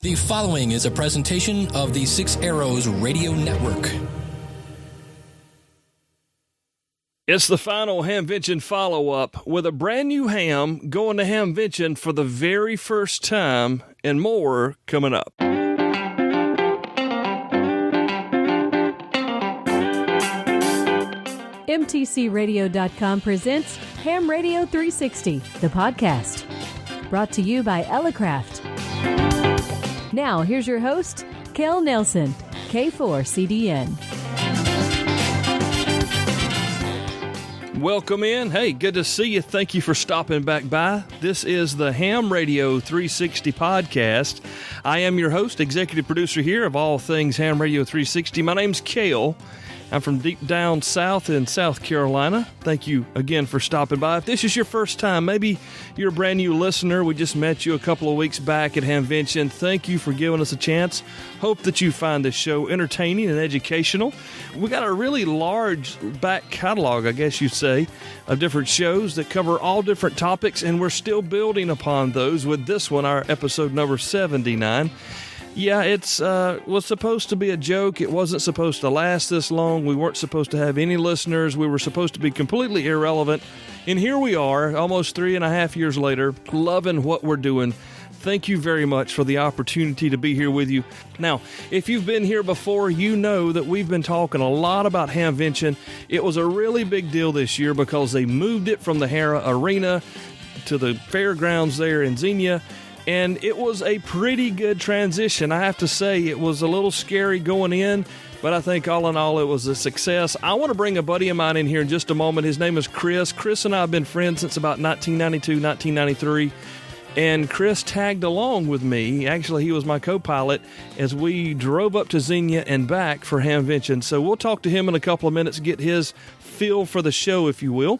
The following is a presentation of the Six Arrows Radio Network. It's the final Hamvention follow-up with a brand new ham going to Hamvention for the very first time and more coming up. MTCRadio.com presents Ham Radio 360, the podcast. Brought to you by Ellicraft. Now, here's your host, Kel Nelson, K4CDN. Welcome in. Hey, good to see you. Thank you for stopping back by. This is the Ham Radio 360 podcast. I am your host, executive producer here of all things Ham Radio 360. My name's Kel. I'm from deep down south in South Carolina. Thank you again for stopping by. If this is your first time, maybe you're a brand new listener. We just met you a couple of weeks back at Hamvention. Thank you for giving us a chance. Hope that you find this show entertaining and educational. We got a really large back catalog, I guess you'd say, of different shows that cover all different topics, and we're still building upon those with this one, our episode number 79. Yeah, it's was supposed to be a joke. It wasn't supposed to last this long. We weren't supposed to have any listeners. We were supposed to be completely irrelevant. And here we are, almost 3.5 years later, loving what we're doing. Thank you very much for the opportunity to be here with you. Now, if you've been here before, you know that we've been talking a lot about Hamvention. It was a really big deal this year because they moved it from the Hara Arena to the fairgrounds there in Xenia. And it was a pretty good transition. I have to say, it was a little scary going in, but I think all in all, it was a success. I want to bring a buddy of mine in here in just a moment. His name is Chris. Chris and I have been friends since about 1992, 1993. And Chris tagged along with me. Actually, he was my co-pilot as we drove up to Xenia and back for Hamvention. So we'll talk to him in a couple of minutes, get his feel for the show, if you will.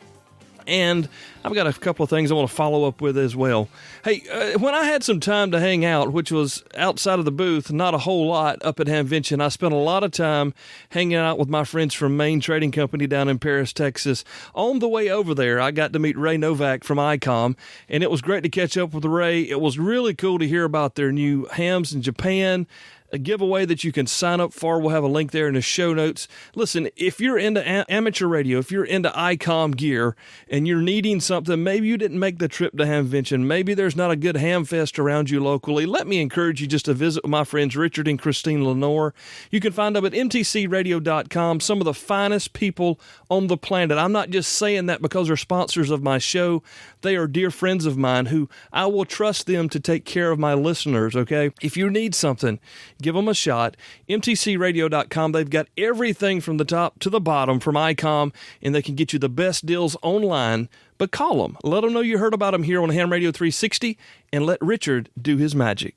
And I've got a couple of things I want to follow up with as well. Hey, when I had some time to hang out, which was outside of the booth, not a whole lot up at Hamvention, I spent a lot of time hanging out with my friends from Main Trading Company down in Paris, Texas. On the way over there, I got to meet Ray Novak from ICOM, and it was great to catch up with Ray. It was really cool to hear about their new hams in Japan, a giveaway that you can sign up for. We'll have a link there in the show notes. Listen, if you're into amateur radio, if you're into ICOM gear and you're needing something, maybe you didn't make the trip to Hamvention, maybe there's not a good ham fest around you locally, let me encourage you just to visit with my friends Richard and Christine Lenore. You can find them at mtcradio.com, some of the finest people on the planet. I'm not just saying that because they're sponsors of my show. They are dear friends of mine who I will trust them to take care of my listeners, okay? If you need something, give them a shot. MTCRadio.com. They've got everything from the top to the bottom from ICOM, and they can get you the best deals online. But call them. Let them know you heard about them here on Ham Radio 360, and let Richard do his magic.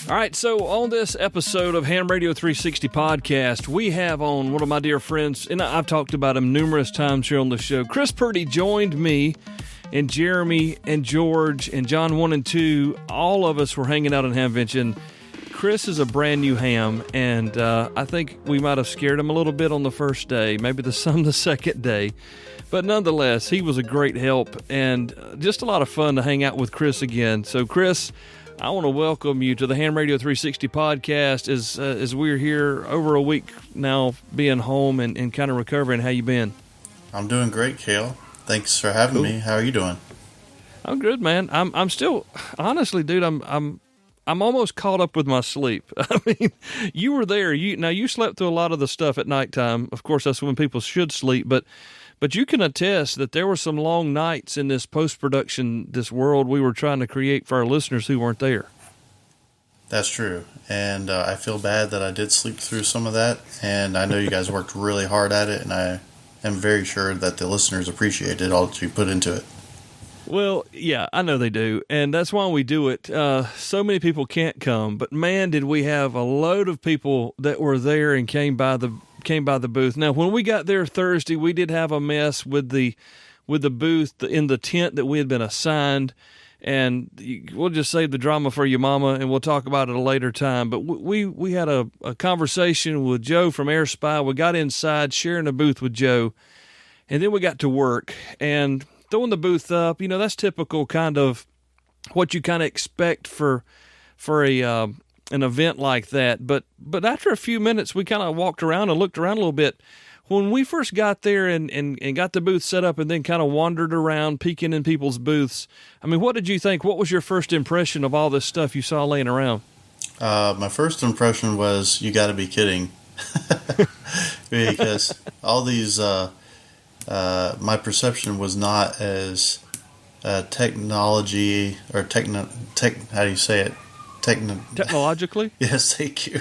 All right, so on this episode of Ham Radio 360 podcast, we have on one of my dear friends, and I've talked about him numerous times here on the show. Chris Purdy joined me, and Jeremy and George and John 1 and 2. All of us were hanging out in Hamvention. Chris is a brand new ham, and I think we might have scared him a little bit on the first day, maybe some the second day. But nonetheless, he was a great help, and just a lot of fun to hang out with Chris again. So, Chris, I want to welcome you to the Ham Radio 360 podcast as we're here over a week now being home and kind of recovering. How you been? I'm doing great, Kale. Thanks for having me. How are you doing? I'm good, man. I'm still, honestly, dude, I'm almost caught up with my sleep. I mean, you were there. You slept through a lot of the stuff at nighttime. Of course, that's when people should sleep, but you can attest that there were some long nights in this post-production, this world we were trying to create for our listeners who weren't there. That's true. And I feel bad that I did sleep through some of that. And I know you guys worked really hard at it. And I am very sure that the listeners appreciated all that you put into it. Well, yeah, I know they do. And that's why we do it. So many people can't come. But, man, did we have a load of people that were there and came by the booth. Now, when we got there Thursday, we did have a mess with the booth in the tent that we had been assigned. and we'll just save the drama for you, Mama, and we'll talk about it a later time. But we had a conversation with Joe from Air Spy. We got inside, sharing a booth with Joe, and then we got to work and throwing the booth up. That's typical kind of what you kind of expect for a an event like that. But after a few minutes, we kind of walked around and looked around a little bit. When we first got there and got the booth set up and then kind of wandered around peeking in people's booths, I mean, what did you think? What was your first impression of all this stuff you saw laying around? My first impression was, you got to be kidding. Because all these, my perception was not as technology or how do you say it? Technologically? Yes, thank you.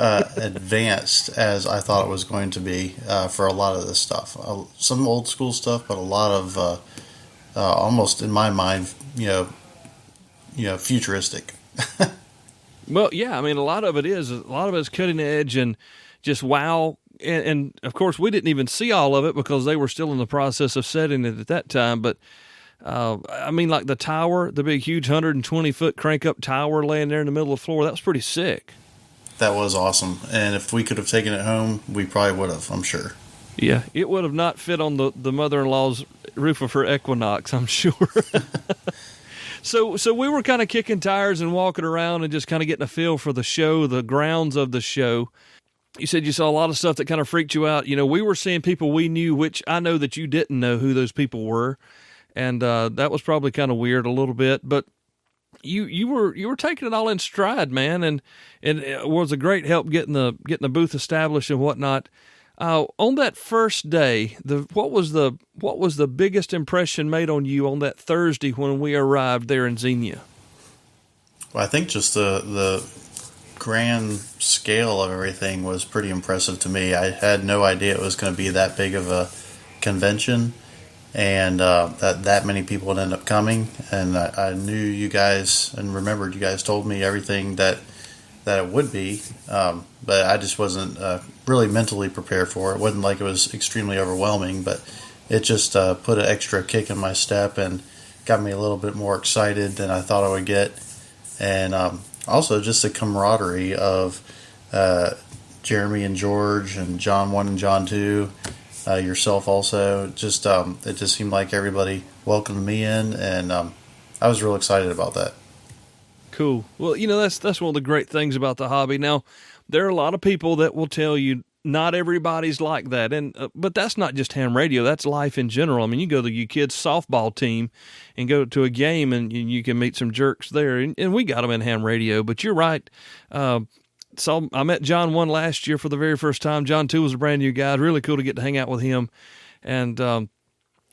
Advanced as I thought it was going to be for a lot of this stuff. Some old school stuff, but a lot of almost in my mind, futuristic. Well, yeah, I mean, a lot of it is cutting edge and just wow. And of course, we didn't even see all of it because they were still in the process of setting it at that time. But I mean, like the tower, the big, huge 120-foot crank-up tower laying there in the middle of the floor, that was pretty sick. That was awesome. And if we could have taken it home, we probably would have, I'm sure. Yeah, it would have not fit on the mother-in-law's roof of her Equinox, I'm sure. So we were kind of kicking tires and walking around and just kind of getting a feel for the show, the grounds of the show. You said you saw a lot of stuff that kind of freaked you out. We were seeing people we knew, which I know that you didn't know who those people were. And that was probably kind of weird a little bit, but you were taking it all in stride, man, and it was a great help getting the booth established and whatnot. On that first day, what was the biggest impression made on you on that Thursday when we arrived there in Xenia? Well, I think just the grand scale of everything was pretty impressive to me. I had no idea it was going to be that big of a convention. And that many people would end up coming, and I knew you guys and remembered you guys told me everything that it would be, but I just wasn't really mentally prepared for it. It wasn't like it was extremely overwhelming, but it just put an extra kick in my step and got me a little bit more excited than I thought I would get. And also just the camaraderie of Jeremy and George and John 1 and John 2. Yourself also, it just seemed like everybody welcomed me in, and I was real excited about that. Cool. Well, that's one of the great things about the hobby. Now, there are a lot of people that will tell you not everybody's like that, and but that's not just ham radio. That's life in general. I mean, you go to your kids' softball team and go to a game, and you can meet some jerks there, and we got them in ham radio. But you're right. So I met John 1 last year for the very first time. John 2 was a brand new guy. Really cool to get to hang out with him. And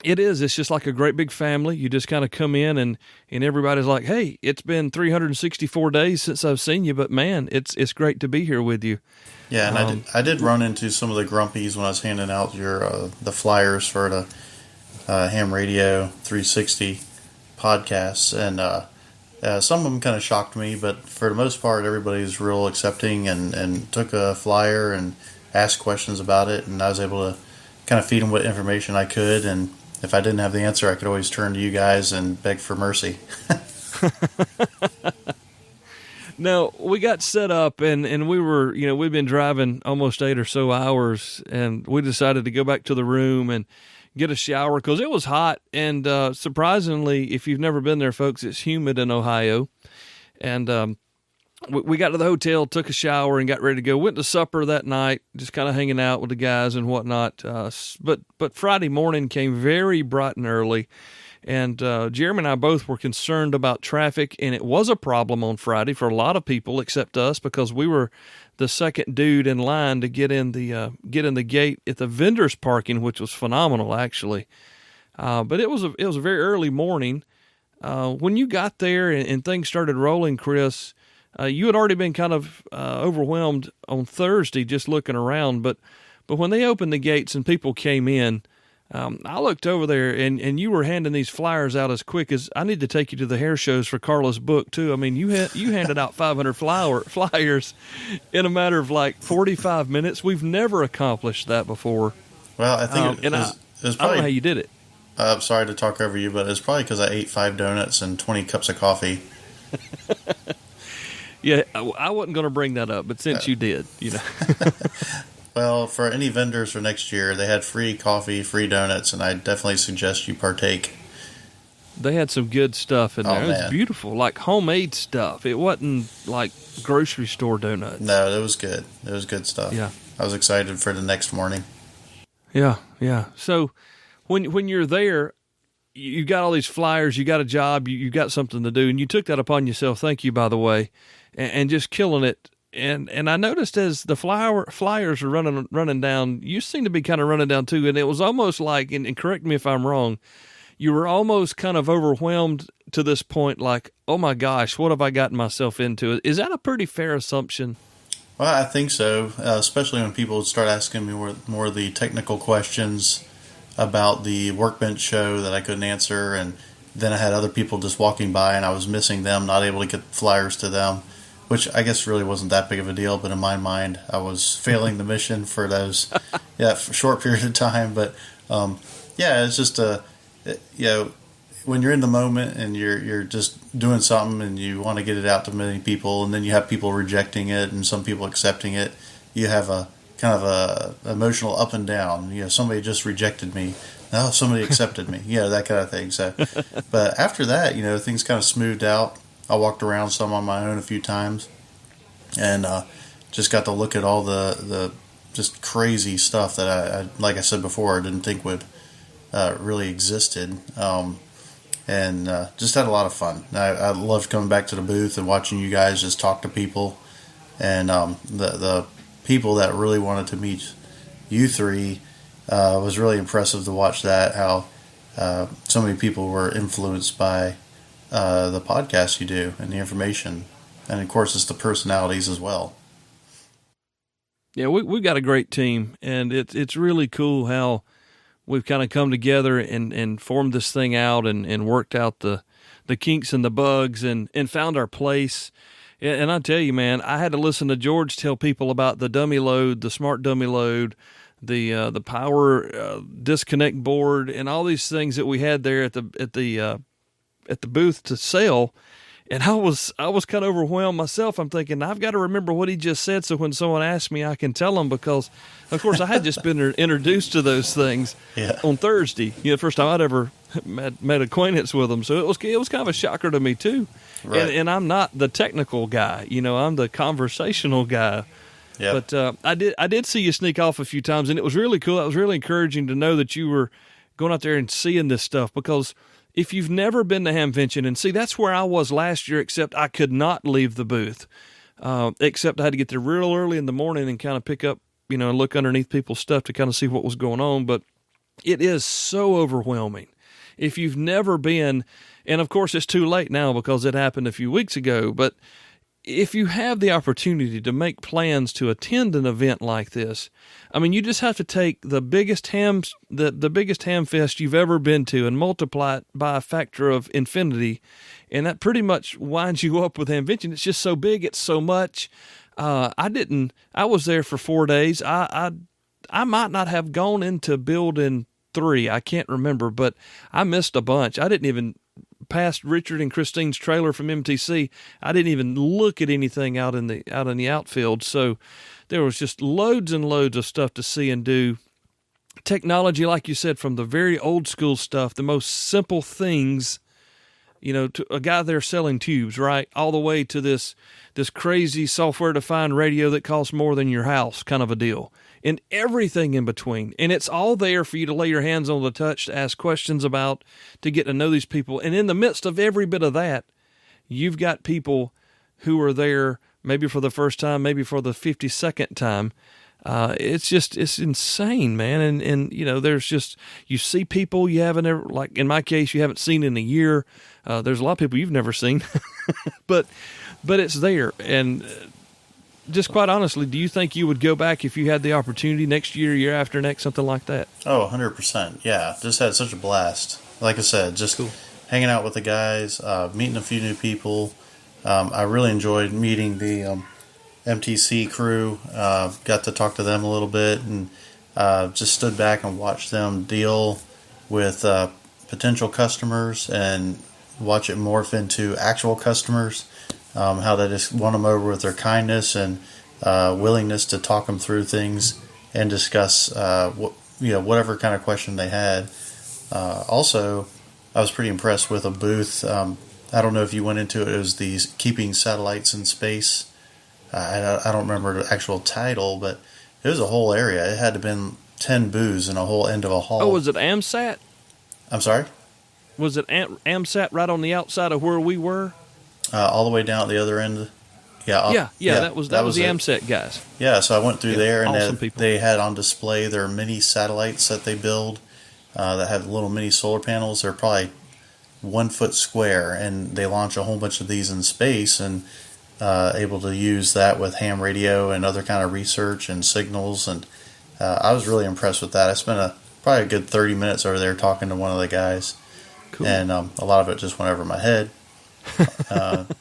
it's just like a great big family. You just kind of come in and everybody's like, hey, it's been 364 days since I've seen you, but man, it's great to be here with you. Yeah, and I did run into some of the grumpies when I was handing out the flyers for the Ham Radio 360 podcasts, and some of them kind of shocked me, but for the most part, everybody's real accepting and took a flyer and asked questions about it, and I was able to kind of feed them what information I could, and if I didn't have the answer, I could always turn to you guys and beg for mercy. Now, we got set up, and we were, we've been driving almost 8 or so hours, and we decided to go back to the room and get a shower because it was hot. And surprisingly, if you've never been there, folks, it's humid in Ohio. And we got to the hotel, took a shower, and got ready to go. Went to supper that night, just kind of hanging out with the guys and whatnot. But Friday morning came very bright and early. And Jeremy and I both were concerned about traffic, and it was a problem on Friday for a lot of people except us because we were the second dude in line to get in the gate at the vendors parking, which was phenomenal actually. But it was a very early morning. When you got there and things started rolling, Chris, you had already been kind of overwhelmed on Thursday just looking around. But when they opened the gates and people came in, I looked over there, and you were handing these flyers out as quick as I need to take you to the hair shows for Carla's book too. I mean, you handed out 500 flyers in a matter of like 45 minutes. We've never accomplished that before. Well, I think I don't know how you did it. Sorry to talk over you, but it's probably because I ate 5 donuts and 20 cups of coffee. Yeah, I wasn't going to bring that up, but since you did, Well, for any vendors for next year, they had free coffee, free donuts, and I definitely suggest you partake. They had some good stuff in there. Oh, It was man. beautiful, like homemade stuff. It wasn't like grocery store donuts. No, it was good. It was good stuff. Yeah. I was excited for the next morning. Yeah, yeah. So when you're there, you got all these flyers, you got a job, you got something to do, and you took that upon yourself. Thank you, by the way, and just killing it. And I noticed as the flyers were running down, you seem to be kind of running down too. And it was almost like, and correct me if I'm wrong, you were almost kind of overwhelmed to this point, like, oh my gosh, what have I gotten myself into? Is that a pretty fair assumption? Well, I think so, especially when people would start asking me more of the technical questions about the Workbench show that I couldn't answer, and then I had other people just walking by and I was missing them, not able to get flyers to them, which I guess really wasn't that big of a deal, but in my mind I was failing the mission for those for a short period of time. But it's just when you're in the moment and you're just doing something and you want to get it out to many people, and then you have people rejecting it and some people accepting it, you have a kind of a emotional up and down. Somebody just rejected me. Oh, somebody accepted me. That kind of thing. So, but after that, things kind of smoothed out. I walked around some on my own a few times, and just got to look at all the just crazy stuff that I like I said before, I didn't think would really existed. And just had a lot of fun. I loved coming back to the booth and watching you guys just talk to people, and the people that really wanted to meet you three was really impressive to watch that, how so many people were influenced by the podcast you do and the information, and of course it's the personalities as well. Yeah, we've got a great team, and it's really cool how we've kind of come together and formed this thing out and worked out the kinks and the bugs and found our place. And I tell you, man, I had to listen to George tell people about the dummy load, the smart dummy load, the power disconnect board, and all these things that we had there at the booth to sell. And I was kind of overwhelmed myself. I'm thinking, I've got to remember what he just said, so when someone asks me, I can tell them, because, of course, I had just been introduced to those things on Thursday. The first time I'd ever made acquaintance with them. So it was kind of a shocker to me too. Right. And I'm not the technical guy. I'm the conversational guy. Yep. But I did see you sneak off a few times, and it was really cool. It was really encouraging to know that you were going out there and seeing this stuff, because if you've never been to Hamvention, and see, that's where I was last year, except I could not leave the booth, except I had to get there real early in the morning and kind of pick up, and look underneath people's stuff to kind of see what was going on. But it is so overwhelming. If you've never been, and of course it's too late now because it happened a few weeks ago, but if you have the opportunity to make plans to attend an event like this, I mean, you just have to take the biggest the biggest ham fest you've ever been to and multiply it by a factor of infinity, and that pretty much winds you up with Hamvention. It's just so big, it's so much. I was there for 4 days. I might not have gone into building 3. I can't remember, but I missed a bunch. I didn't even past Richard and Christine's trailer from MTC. I didn't even look at anything out in the outfield. So there was just loads and loads of stuff to see and do. Technology, like you said, from the very old school stuff, the most simple things, to a guy there selling tubes, right, all the way to this crazy software-defined radio that costs more than your house kind of a deal, and everything in between. And it's all there for you to lay your hands on the touch, to ask questions about, to get to know these people. And in the midst of every bit of that, you've got people who are there maybe for the first time, maybe for the 52nd time. It's insane, man. And there's just, you see people you haven't ever, like in my case, you haven't seen in a year. There's a lot of people you've never seen, but it's there. And just quite honestly, do you think you would go back if you had the opportunity next year, year after next, something like that? Oh, 100%. Yeah. Just had such a blast. Like I said, just cool. Hanging out with the guys, meeting a few new people. I really enjoyed meeting the MTC crew. Got to talk to them a little bit, and just stood back and watched them deal with potential customers and watch it morph into actual customers. How they just won them over with their kindness and willingness to talk them through things and discuss whatever kind of question they had. Also, I was pretty impressed with a booth. I don't know if you went into it. It was the Keeping Satellites in Space. I don't remember the actual title, but it was a whole area. It had to have been 10 booths in a whole end of a hall. Oh, was it AMSAT? I'm sorry? Was it AMSAT right on the outside of where we were? All the way down at the other end. Yeah. That was the AMSAT guys. Yeah, so I went through there, and awesome they had on display their mini satellites that they build that have little mini solar panels. They're probably 1 foot square, and they launch a whole bunch of these in space and able to use that with ham radio and other kind of research and signals. And I was really impressed with that. I spent probably a good 30 minutes over there talking to one of the guys. Cool. And a lot of it just went over my head.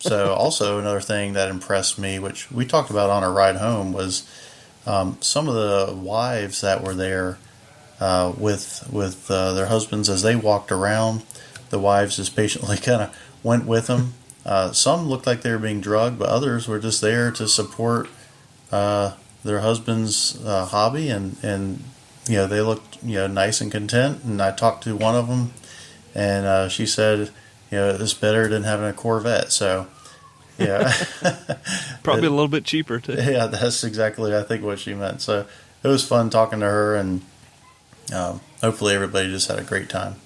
So also another thing that impressed me, which we talked about on our ride home, was some of the wives that were there with their husbands. As they walked around, the wives just patiently kind of went with them. Some looked like they were being drugged, but others were just there to support their husband's hobby, and they looked nice and content. And I talked to one of them, and she said, it's better than having a Corvette. So, yeah. Probably a little bit cheaper, too. Yeah, that's exactly, I think, what she meant. So, it was fun talking to her, and hopefully everybody just had a great time.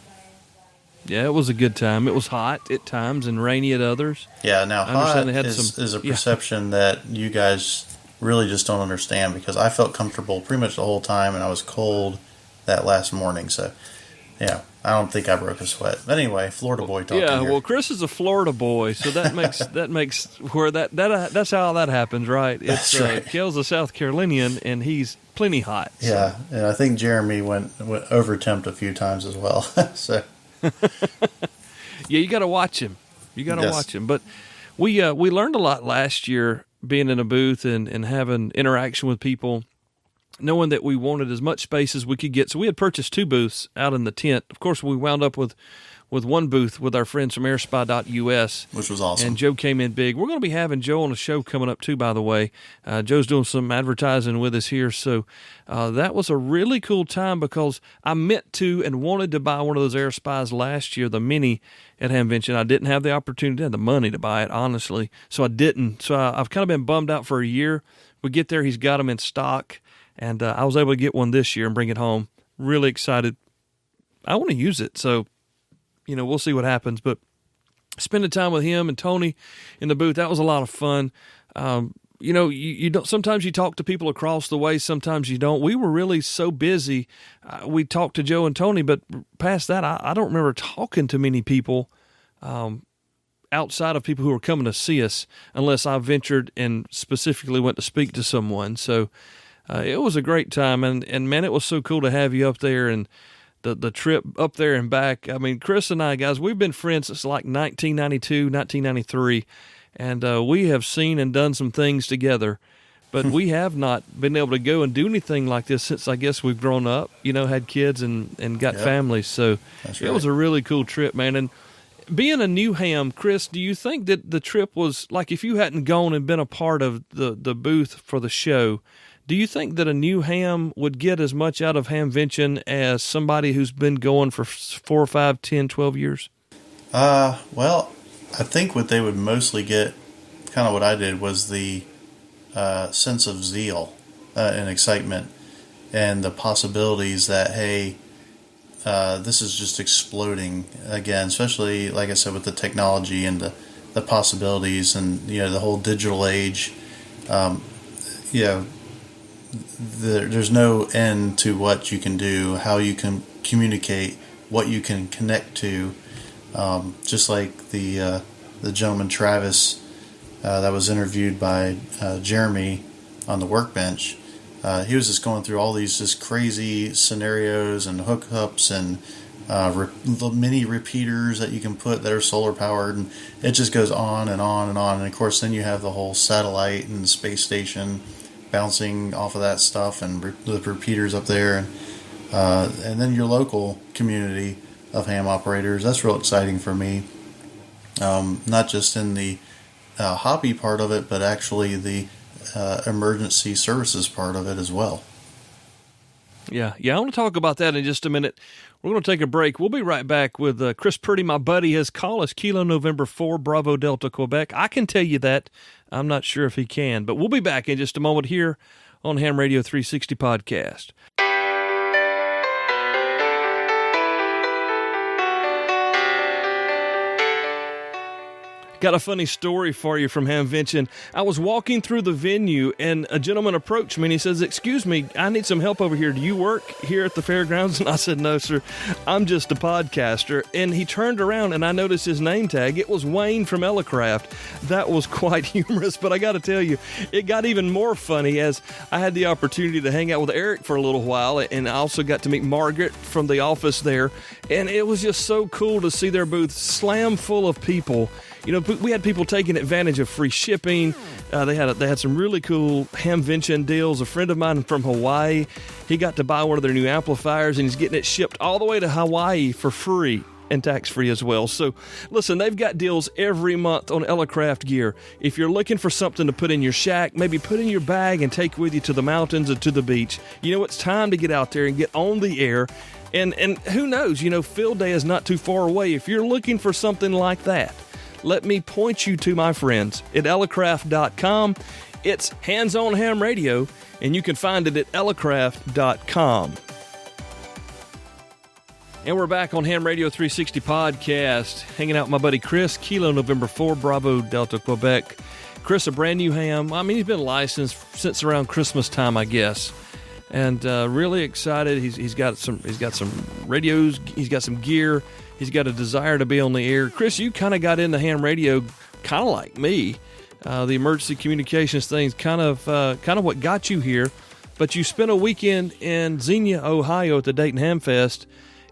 Yeah, it was a good time. It was hot at times and rainy at others. Yeah, now hot is a perception that you guys really just don't understand, because I felt comfortable pretty much the whole time, and I was cold that last morning. So, yeah. I don't think I broke a sweat. But anyway, Florida boy talking. Yeah, here. well, Chris is a Florida boy, so that makes where that's how that happens, right? It's That's right. Kel's a South Carolinian, and he's plenty hot. So. Yeah, and I think Jeremy went over temp a few times as well. So yeah, you got to watch him. Watch him. But we learned a lot last year being in a booth and having interaction with people, knowing that we wanted as much space as we could get. So we had purchased 2 booths out in the tent. Of course, we wound up with one booth with our friends from airspy.us. Which was awesome. And Joe came in big. We're going to be having Joe on a show coming up, too, by the way. Joe's doing some advertising with us here. So that was a really cool time, because I meant to and wanted to buy one of those AirSpys last year, the Mini at Hamvention. I didn't have the opportunity, the money to buy it, honestly. So I didn't. So I've kind of been bummed out for a year. We get there, he's got them in stock. And I was able to get one this year and bring it home. Really excited. I want to use it, so, we'll see what happens. But spending time with him and Tony in the booth, that was a lot of fun. You don't. Sometimes you talk to people across the way, sometimes you don't. We were really so busy. We talked to Joe and Tony, but past that, I don't remember talking to many people outside of people who were coming to see us, unless I ventured and specifically went to speak to someone. So, it was a great time, and man, it was so cool to have you up there, and the trip up there and back. I mean, Chris and I, guys, we've been friends since like 1992, 1993, and we have seen and done some things together, but we have not been able to go and do anything like this since, I guess, we've grown up, had kids and got families, so It was a really cool trip, man. And being a new ham, Chris, do you think that the trip was, like, if you hadn't gone and been a part of the booth for the show, do you think that a new ham would get as much out of Hamvention as somebody who's been going for 4, 5, 10, 12 years? Well, I think what they would mostly get, kind of what I did, was the sense of zeal and excitement, and the possibilities that, hey, this is just exploding again, especially, like I said, with the technology and the possibilities and, the whole digital age. There's no end to what you can do, how you can communicate, what you can connect to. Just like the gentleman Travis that was interviewed by Jeremy on the workbench. He was just going through all these just crazy scenarios and hookups and the mini repeaters that you can put that are solar powered, and it just goes on and on and on. And of course, then you have the whole satellite and space station bouncing off of that stuff, and the repeaters up there, and then your local community of ham operators. That's real exciting for me. Not just in the hobby part of it, but actually the emergency services part of it as well. Yeah, I want to talk about that in just a minute. We're going to take a break. We'll be right back with Chris Purdy, my buddy. His call is Kilo November 4, Bravo Delta, Quebec. I can tell you that. I'm not sure if he can, but we'll be back in just a moment here on Ham Radio 360 Podcast. Got a funny story for you from Hamvention. I was walking through the venue, and a gentleman approached me, and he says, "Excuse me, I need some help over here. Do you work here at the fairgrounds?" And I said, "No, sir. I'm just a podcaster." And he turned around, and I noticed his name tag. It was Wayne from Elecraft. That was quite humorous, but I got to tell you, it got even more funny as I had the opportunity to hang out with Eric for a little while, and I also got to meet Margaret from the office there, and it was just so cool to see their booth slam full of people. You know, we had people taking advantage of free shipping. They had some really cool Hamvention deals. A friend of mine from Hawaii, he got to buy one of their new amplifiers, and he's getting it shipped all the way to Hawaii for free and tax-free as well. So, listen, they've got deals every month on Elecraft gear. If you're looking for something to put in your shack, maybe put in your bag and take with you to the mountains or to the beach, you know, it's time to get out there and get on the air. And who knows, you know, field day is not too far away. If you're looking for something like that, let me point you to my friends at elecraft.com. It's Hands On Ham Radio, and you can find it at elecraft.com. And we're back on Ham Radio 360 Podcast, hanging out with my buddy Chris, Kilo November 4, Bravo Delta, Quebec. Chris, a brand new ham. I mean, he's been licensed since around Christmas time, I guess. And really excited. He's got some radios. He's got some gear. He's got a desire to be on the air. Chris, you kind of got into ham radio, kind of like me. The emergency communications thing's kind of what got you here. But you spent a weekend in Xenia, Ohio, at the Dayton Ham Fest,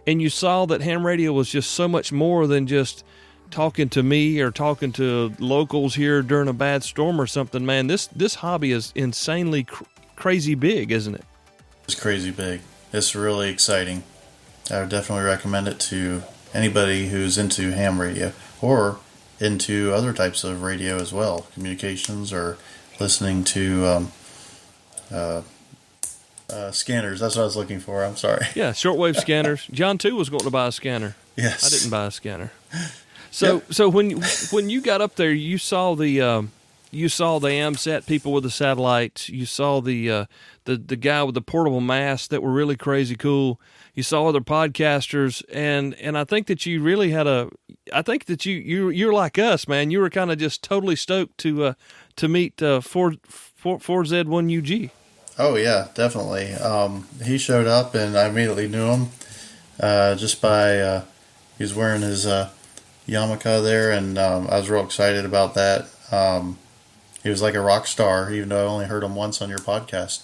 and you saw that ham radio was just so much more than just talking to me or talking to locals here during a bad storm or something. Man, this hobby is insanely crazy big, isn't it? It's crazy big. It's really exciting. I would definitely recommend it to anybody who's into ham radio or into other types of radio as well, communications or listening to scanners. That's what I was looking for. I'm sorry. Yeah, shortwave scanners. John too was going to buy a scanner. Yes, I didn't buy a scanner. So when you got up there, you saw the AMSAT people with the satellites. You saw the guy with the portable mask that were really crazy cool. You saw other podcasters, and I think that you really had you're like us, man. You were kind of just totally stoked to meet 4Z1UG. Oh yeah, definitely. He showed up, and I immediately knew him just by he was wearing his yarmulke there, and I was real excited about that. He was like a rock star, even though I only heard him once on your podcast.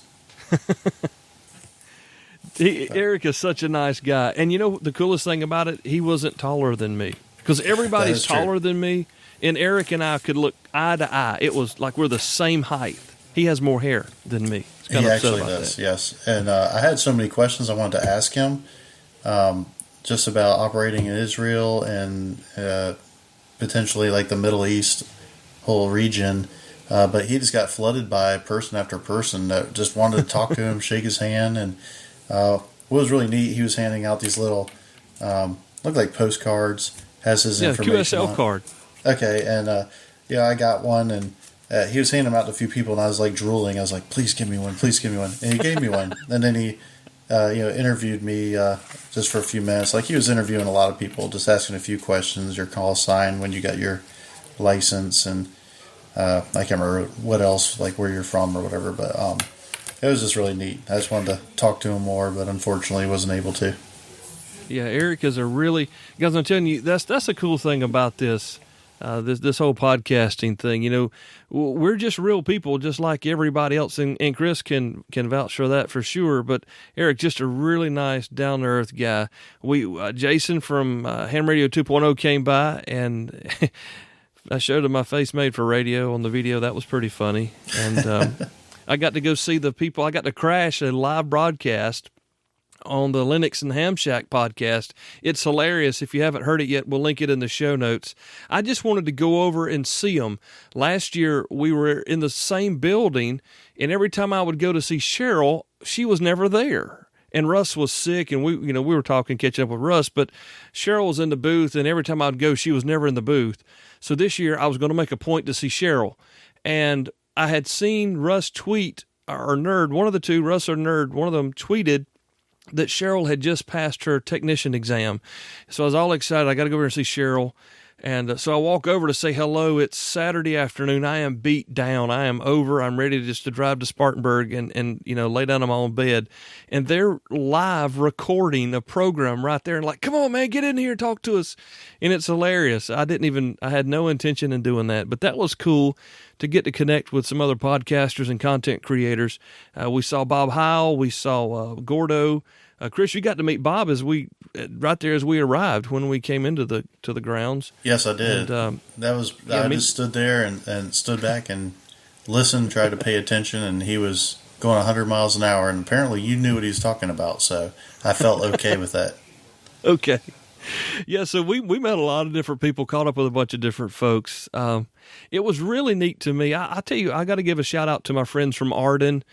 Eric is such a nice guy. And you know the coolest thing about it? He wasn't taller than me. Because everybody's taller than me, and Eric and I could look eye to eye. It was like we're the same height. He has more hair than me. He actually does, that. Yes. And I had so many questions I wanted to ask him just about operating in Israel and potentially like the Middle East whole region. But he just got flooded by person after person that just wanted to talk to him, shake his hand. And what was really neat, he was handing out these little, look like postcards, has his information QSL on. card. Okay, and I got one, and he was handing them out to a few people, and I was like drooling. I was like, please give me one. And he gave me one. And then he interviewed me just for a few minutes. Like he was interviewing a lot of people, just asking a few questions, your call sign, when you got your license, and I can't remember what else, like where you're from or whatever, but it was just really neat. I just wanted to talk to him more, but unfortunately wasn't able to. Yeah, Eric is guys, I'm telling you, that's a cool thing about this whole podcasting thing. You know, we're just real people, just like everybody else, and Chris can vouch for that for sure. But Eric, just a really nice, down to earth guy. Jason from Ham Radio 2.0 came by, and I showed him my face made for radio on the video. That was pretty funny, and I got to go see the people. I got to crash a live broadcast on the Linux and Ham Shack podcast. It's hilarious. If you haven't heard it yet, we'll link it in the show notes. I just wanted to go over and see them. Last year, we were in the same building, and every time I would go to see Cheryl, she was never there. And Russ was sick, and we were catching up with Russ, but Cheryl was in the booth, and every time I'd go, she was never in the booth. So this year, I was going to make a point to see Cheryl. And I had seen Russ tweet, or Nerd, one of the two, Russ or Nerd, one of them tweeted that Cheryl had just passed her technician exam. So I was all excited. I got to go over and see Cheryl. And so I walk over to say hello. It's Saturday afternoon. I am beat down. I am over. I'm ready to drive to Spartanburg and lay down in my own bed. And they're live recording a program right there and like, come on, man, get in here and talk to us. And it's hilarious. I had no intention in doing that, but that was cool to get to connect with some other podcasters and content creators. We saw Bob Howell. We saw Gordo. Chris, you got to meet Bob right there as we arrived when we came into the grounds. Yes, I did. And, I just stood there and stood back and listened, tried to pay attention, and he was going 100 miles an hour, and apparently you knew what he was talking about, so I felt okay with that. Okay. Yeah, so we met a lot of different people, caught up with a bunch of different folks. It was really neat to me. I tell you, I got to give a shout out to my friends from Arden.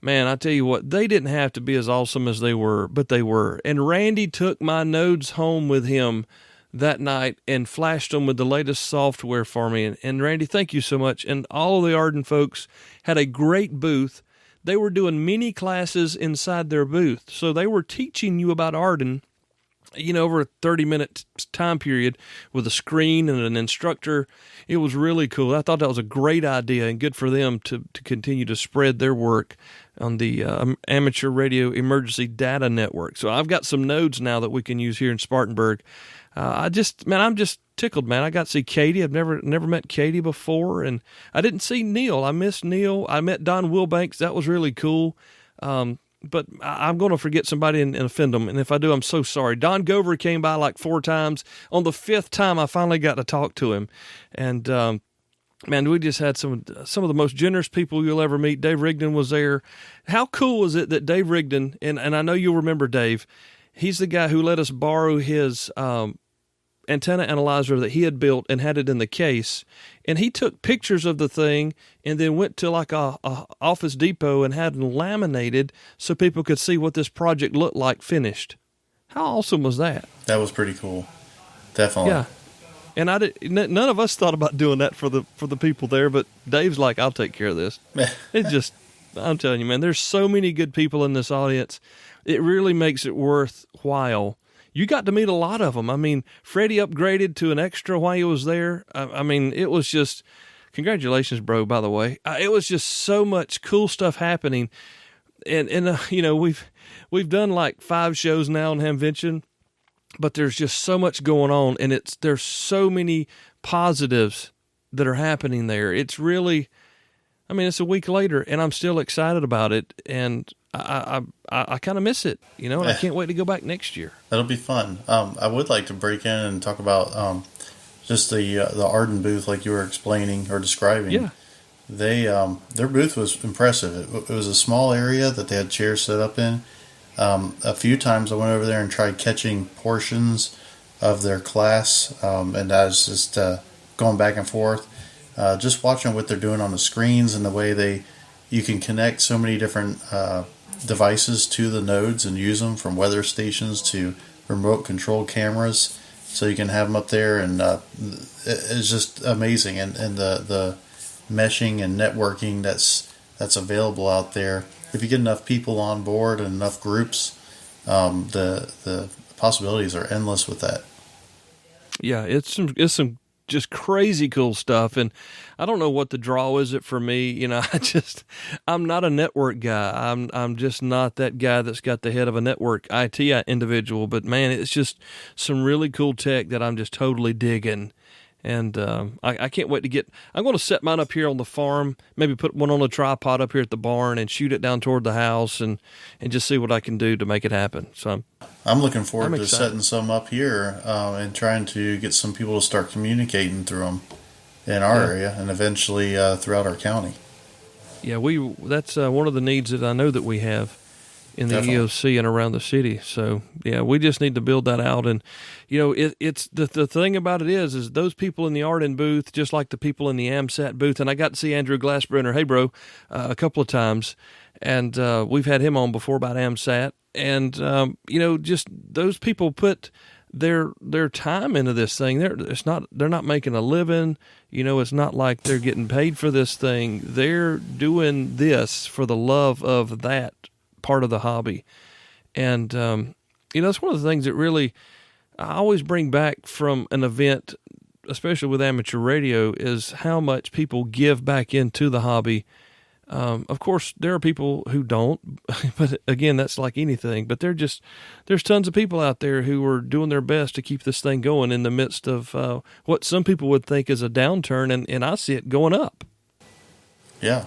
Man, I tell you what, they didn't have to be as awesome as they were, but they were. And Randy took my nodes home with him that night and flashed them with the latest software for me. And Randy, thank you so much. And all of the Arden folks had a great booth. They were doing mini classes inside their booth. So they were teaching you about Arden, over a 30-minute time period with a screen and an instructor. It was really cool. I thought that was a great idea and good for them to continue to spread their work on the Amateur Radio Emergency Data Network. So I've got some nodes now that we can use here in Spartanburg. I'm just tickled, man. I got to see Katie. I've never met Katie before, and I didn't see Neil. I missed Neil. I met Don Wilbanks. That was really cool. But I'm going to forget somebody and offend them. And if I do, I'm so sorry. Don Gover came by like 4 times. On the 5th time, I finally got to talk to him. And, man, we just had some of the most generous people you'll ever meet. Dave Rigdon was there. How cool was it that Dave Rigdon, and I know you'll remember Dave, he's the guy who let us borrow his antenna analyzer that he had built and had it in the case. And he took pictures of the thing and then went to like a Office Depot and had them laminated so people could see what this project looked like finished. How awesome was that? That was pretty cool. Definitely. Yeah. And none of us thought about doing that for the people there, but Dave's like, I'll take care of this. I'm telling you, man, there's so many good people in this audience. It really makes it worthwhile. You got to meet a lot of them. I mean, Freddie upgraded to an extra while he was there. I mean, it was just, congratulations, bro, by the way. It was just so much cool stuff happening. And we've done like 5 shows now on Hamvention, but there's just so much going on, and there's so many positives that are happening there. It's really, it's a week later, and I'm still excited about it, and I kind of miss it, and I can't wait to go back next year. That'll be fun. I would like to break in and talk about just the Arden booth, like you were explaining or describing. Yeah. Their booth was impressive. It was a small area that they had chairs set up in. A few times I went over there and tried catching portions of their class, and I was just going back and forth, just watching what they're doing on the screens and the way you can connect so many different devices to the nodes and use them, from weather stations to remote control cameras, so you can have them up there, and it's just amazing. And the meshing and networking that's available out there. If you get enough people on board and enough groups, the possibilities are endless with that. Yeah, it's some just crazy cool stuff, and I don't know what the draw is it for me. I'm not a network guy. I'm just not that guy that's got the head of a network IT individual. But man, it's just some really cool tech that I'm just totally digging. And I can't wait to I'm going to set mine up here on the farm, maybe put one on a tripod up here at the barn and shoot it down toward the house and just see what I can do to make it happen. So I'm looking forward to setting some up here and trying to get some people to start communicating through them in our area and eventually throughout our county. Yeah, that's one of the needs that I know that we have in the Definitely. EOC and around the city. So yeah, we just need to build that out. And it's the thing about it is those people in the Arden booth, just like the people in the AMSAT booth. And I got to see Andrew Glassbrenner, hey bro, a couple of times, and we've had him on before about AMSAT. And just those people put their time into this thing. They're not making a living. It's not like they're getting paid for this thing. They're doing this for the love of that part of the hobby. And that's one of the things that really I always bring back from an event, especially with amateur radio, is how much people give back into the hobby. Of course, there are people who don't, but again, that's like anything. But there's tons of people out there who are doing their best to keep this thing going in the midst of what some people would think is a downturn, and I see it going up. Yeah.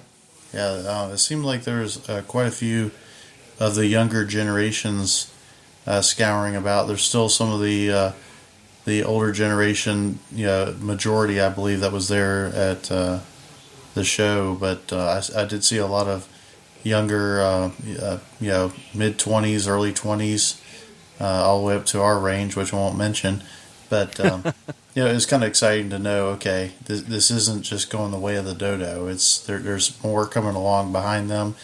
It seemed like there's quite a few of the younger generations scouring about. There's still some of the older generation, majority, I believe, that was there at the show, but I did see a lot of younger, mid-20s, early 20s, all the way up to our range, which I won't mention. But, it's kind of exciting to know, okay, this isn't just going the way of the dodo. There's more coming along behind them.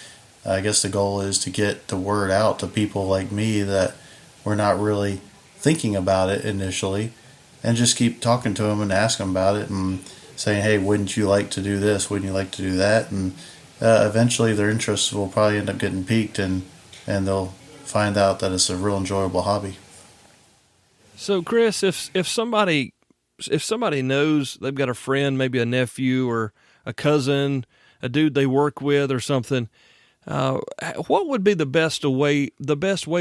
I guess the goal is to get the word out to people like me that were not really thinking about it initially, and just keep talking to them and ask them about it and saying, hey, wouldn't you like to do this? Wouldn't you like to do that? And eventually their interest will probably end up getting piqued, and they'll find out that it's a real enjoyable hobby. So, Chris, if somebody knows they've got a friend, maybe a nephew or a cousin, a dude they work with or something, what would be the best way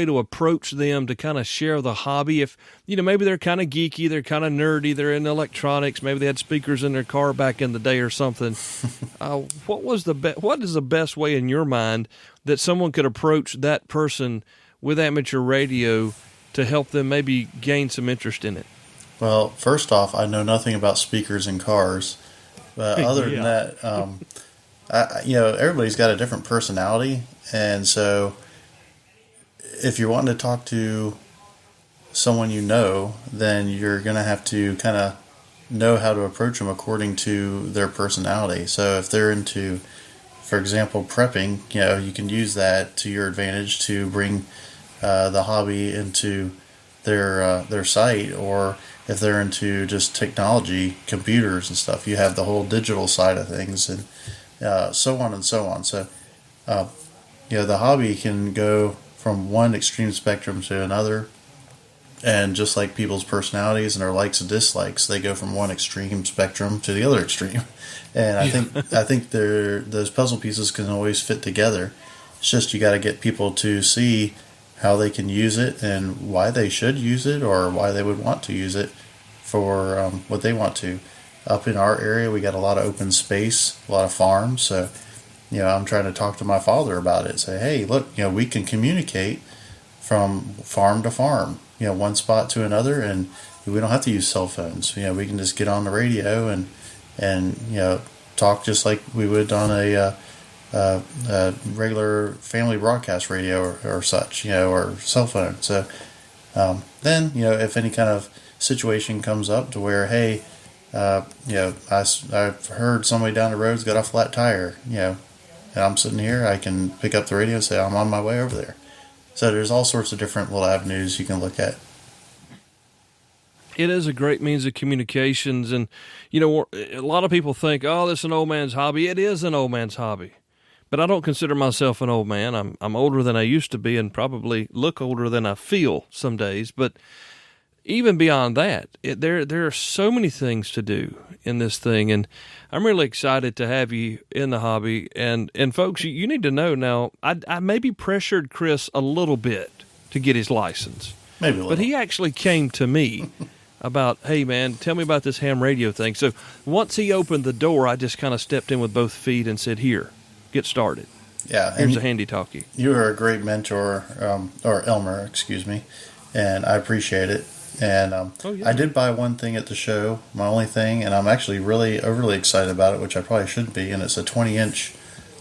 to approach them to kind of share the hobby? If maybe they're kind of geeky, they're kind of nerdy, they're in electronics, maybe they had speakers in their car back in the day or something. What is the best way in your mind that someone could approach that person with amateur radio to help them maybe gain some interest in it? Well, first off, I know nothing about speakers in cars, but other than that, everybody's got a different personality, and so if you're wanting to talk to someone then you're going to have to kind of know how to approach them according to their personality. So if they're into, for example, prepping, you can use that to your advantage to bring the hobby into their site. Or if they're into just technology, computers and stuff, you have the whole digital side of things, and so on and so on. So, the hobby can go from one extreme spectrum to another, and just like people's personalities and their likes and dislikes, they go from one extreme spectrum to the other extreme. And I think those puzzle pieces can always fit together. It's just you got to get people to see how they can use it and why they should use it, or why they would want to use it for what they want to. Up in our area, we got a lot of open space, a lot of farms. So, I'm trying to talk to my father about it. Say, hey, look, we can communicate from farm to farm, one spot to another, and we don't have to use cell phones. We can just get on the radio and talk just like we would on a regular family broadcast radio or such, or cell phone. So then, if any kind of situation comes up to where, hey, I've heard somebody down the road's got a flat tire, and I'm sitting here, I can pick up the radio and say, I'm on my way over there. So there's all sorts of different little avenues you can look at. It is a great means of communications, and a lot of people think, oh, this is an old man's hobby. It is an old man's hobby, but I don't consider myself an old man. I'm older than I used to be, and probably look older than I feel some days. But even beyond that, there are so many things to do in this thing, and I'm really excited to have you in the hobby. And folks, you need to know now, I maybe pressured Chris a little bit to get his license. Maybe a little. But he actually came to me about, hey, man, tell me about this ham radio thing. So once he opened the door, I just kind of stepped in with both feet and said, here, get started. Yeah. Here's a handy talkie. You are a great mentor, or Elmer, excuse me, and I appreciate it. And I did buy one thing at the show, my only thing, and I'm actually really overly excited about it, which I probably shouldn't be. And it's a 20-inch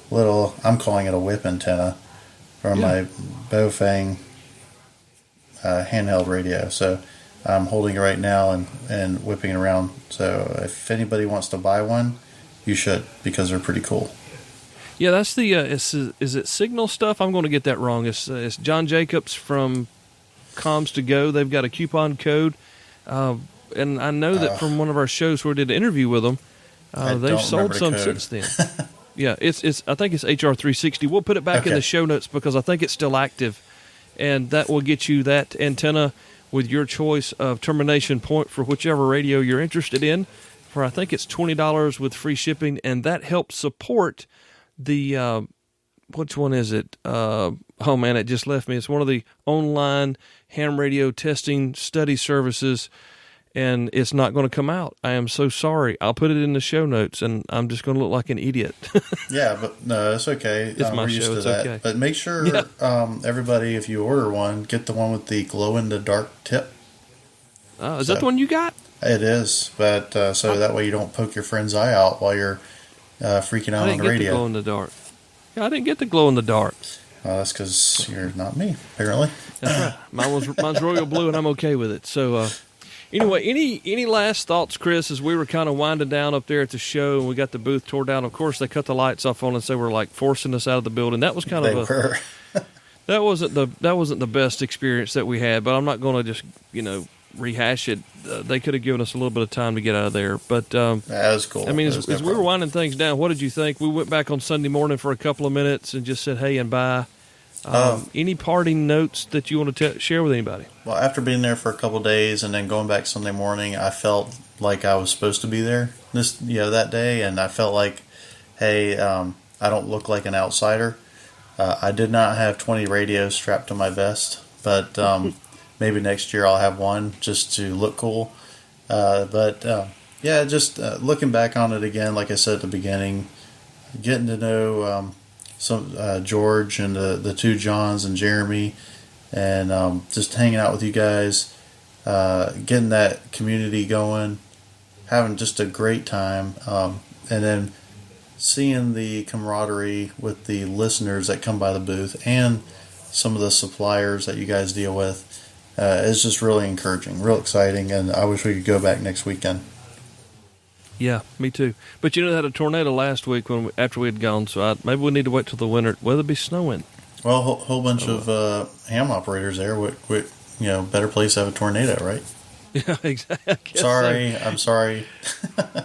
little, I'm calling it a whip antenna, from my Baofeng handheld radio. So I'm holding it right now and whipping it around. So if anybody wants to buy one, you should, because they're pretty cool. Yeah, that's the is it Signal stuff? I'm going to get that wrong. It's John Jacobs from Comms to Go. They've got a coupon code, and I know that from one of our shows where we did an interview with them, they've sold some since then. Yeah, it's I think it's HR360. We'll put it back in the show notes because I think it's still active, and that will get you that antenna with your choice of termination point for whichever radio you're interested in. For I think it's $20 with free shipping, and that helps support the which one is it? Oh man, it just left me. It's one of the online ham radio testing study services, and it's not going to come out. I am so sorry. I'll put it in the show notes, and I'm just going to look like an idiot. Yeah, but no, it's okay. It's my show. It's that. okay. But make sure everybody, if you order one, get the one with the glow in the dark tip. Is that the one you got? It is, but so that way you don't poke your friend's eye out while you're freaking out on the radio. I didn't get the glow in the dark. Yeah, I didn't get the glow in the dark. That's because you're not me, apparently. That's right. Mine's royal blue, and I'm okay with it. So, anyway, any last thoughts, Chris, as we were kind of winding down up there at the show and we got the booth tore down? Of course, they cut the lights off on us. They were like forcing us out of the building. That was kind of that wasn't the best experience that we had. But I'm not going to just rehash it. They could have given us a little bit of time to get out of there. But that was cool. I mean, as we were winding things down, what did you think? We went back on Sunday morning for a couple of minutes and just said hey and bye. Any parting notes that you want to share with anybody? Well, after being there for a couple of days and then going back Sunday morning, I felt like I was supposed to be there that day, and I felt like, hey, I don't look like an outsider. I did not have 20 radios strapped to my vest, but maybe next year I'll have one just to look cool. Just looking back on it again, like I said at the beginning, getting to know George and the two Johns and Jeremy, and just hanging out with you guys, getting that community going, having just a great time, and then seeing the camaraderie with the listeners that come by the booth and some of the suppliers that you guys deal with is just really encouraging, real exciting, and I wish we could go back next weekend. Yeah, me too. But they had a tornado last week after we had gone, so maybe we need to wait till the winter. Will it be snowing? Well, a whole bunch of ham operators there. Better place to have a tornado, right? Yeah, exactly. I'm sorry.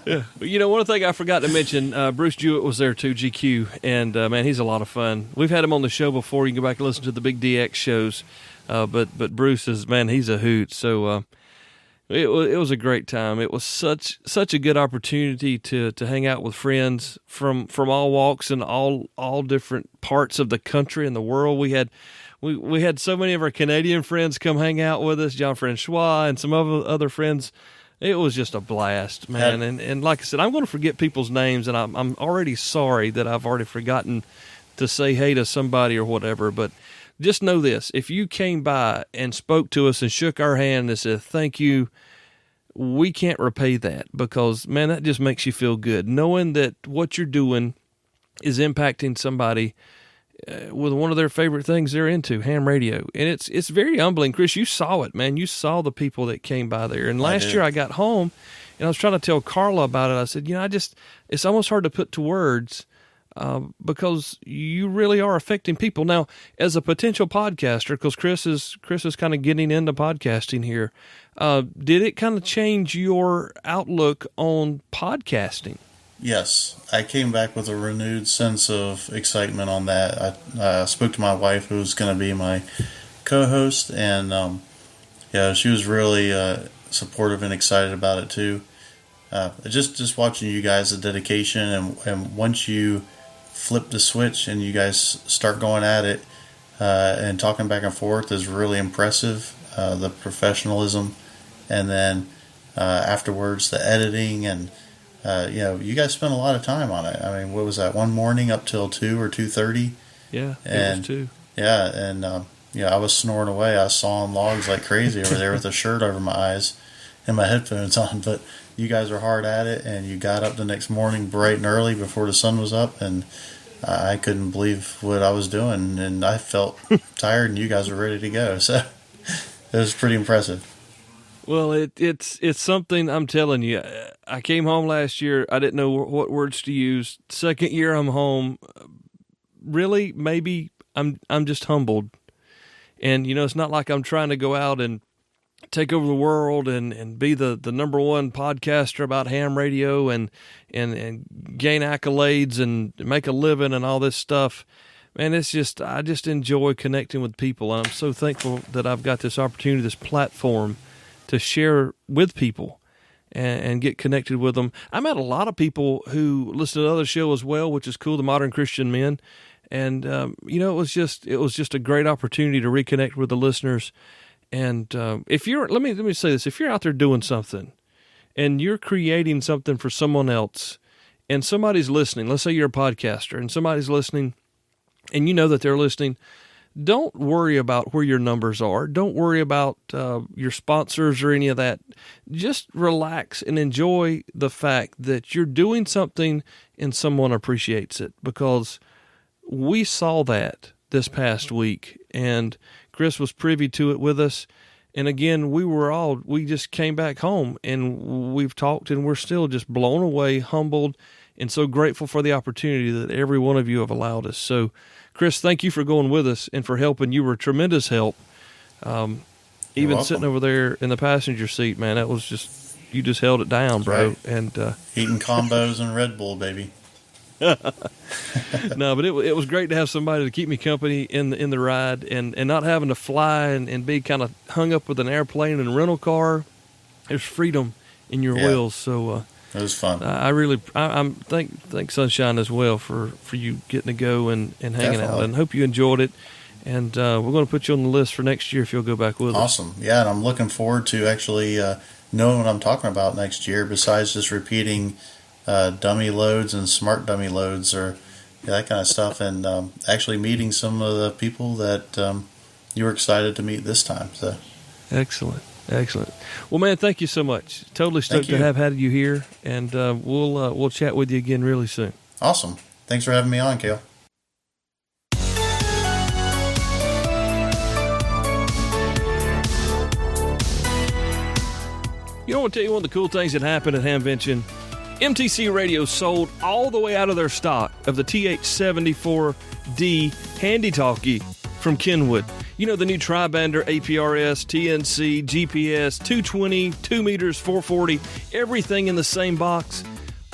Yeah. One thing I forgot to mention, Bruce Jewett was there too, GQ, and man, he's a lot of fun. We've had him on the show before. You can go back and listen to the Big DX shows. But Bruce he's a hoot. So it was a great time. It was such a good opportunity to hang out with friends from all walks and all different parts of the country and the world. We had so many of our Canadian friends come hang out with us, John Francois and some other friends. It was just a blast, man. And like I said, I'm going to forget people's names, and I'm already sorry that I've already forgotten to say hey to somebody or whatever. But just know this: if you came by and spoke to us and shook our hand and said thank you, we can't repay that, because, man, that just makes you feel good, knowing that what you're doing is impacting somebody with one of their favorite things they're into, ham radio. And it's very humbling. Chris, you saw it, man. You saw the people that came by there. And last year I got home, and I was trying to tell Carla about it. I said, it's almost hard to put to words because you really are affecting people. Now, as a potential podcaster, because Chris is kind of getting into podcasting here, did it kind of change your outlook on podcasting? Yes, I came back with a renewed sense of excitement on that. I spoke to my wife, who's going to be my co-host, and she was really supportive and excited about it too. Just watching you guys, the dedication, and once you flip the switch and you guys start going at it and talking back and forth is really impressive. The professionalism, and then afterwards the editing, and you guys spent a lot of time on it. I mean, what was that, one morning up till 2 or 2:30? Yeah, it was 2. Yeah, and I was snoring away. I was sawing logs like crazy over there with a shirt over my eyes and my headphones on. But you guys were hard at it, and you got up the next morning bright and early before the sun was up, and I couldn't believe what I was doing, and I felt tired, and you guys were ready to go. So it was pretty impressive. Well, it's something, I'm telling you. I came home last year. I didn't know what words to use. Second year I'm home. Really, maybe I'm just humbled. And, it's not like I'm trying to go out and take over the world and be the number one podcaster about ham radio and gain accolades and make a living and all this stuff. Man, I just enjoy connecting with people. And I'm so thankful that I've got this opportunity, this platform to share with people and get connected with them. I met a lot of people who listen to other show as well, which is cool, the Modern Christian Men. And, it was just a great opportunity to reconnect with the listeners. And if you're, let me say this, if you're out there doing something and you're creating something for someone else and somebody's listening, let's say you're a podcaster and somebody's listening and you know that they're listening, don't worry about where your numbers are. Don't worry about your sponsors or any of that. Just relax and enjoy the fact that you're doing something and someone appreciates it, because we saw that this past week, and Chris was privy to it with us. And again, we just came back home and we've talked, and we're still just blown away, humbled, and so grateful for the opportunity that every one of you have allowed us. So, Chris, thank you for going with us and for helping. You were a tremendous help. Even sitting over there in the passenger seat, man, that was you just held it down, bro. Right. And eating combos and Red Bull, baby. No, but it was great to have somebody to keep me company in the ride, and not having to fly and be kind of hung up with an airplane and a rental car. There's freedom in your wheels. So it was fun. I'm thank Sunshine as well for you getting to go and hanging out, and hope you enjoyed it. And we're going to put you on the list for next year if you'll go back with us. Awesome. Yeah, and I'm looking forward to actually knowing what I'm talking about next year, besides just repeating dummy loads and smart dummy loads or that kind of stuff, and actually meeting some of the people that you were excited to meet this time. So excellent. Well, man, thank you so much. Totally stoked to have had you here, and we'll chat with you again really soon. Awesome. Thanks for having me on, Cale. I want to tell you one of the cool things that happened at Hamvention. MTC Radio sold all the way out of their stock of the TH74D handy talkie from Kenwood. The new Tri-Bander, APRS, TNC, GPS, 220, 2 meters, 440, everything in the same box.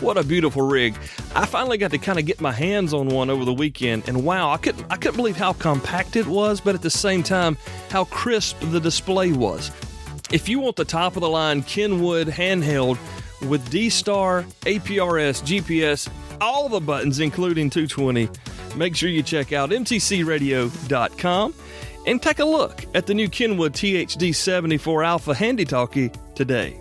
What a beautiful rig. I finally got to kind of get my hands on one over the weekend, and wow, I couldn't believe how compact it was, but at the same time, how crisp the display was. If you want the top-of-the-line Kenwood handheld with D-Star, APRS, GPS, all the buttons, including 220, make sure you check out mtcradio.com and take a look at the new Kenwood THD74 Alpha Handy Talkie today.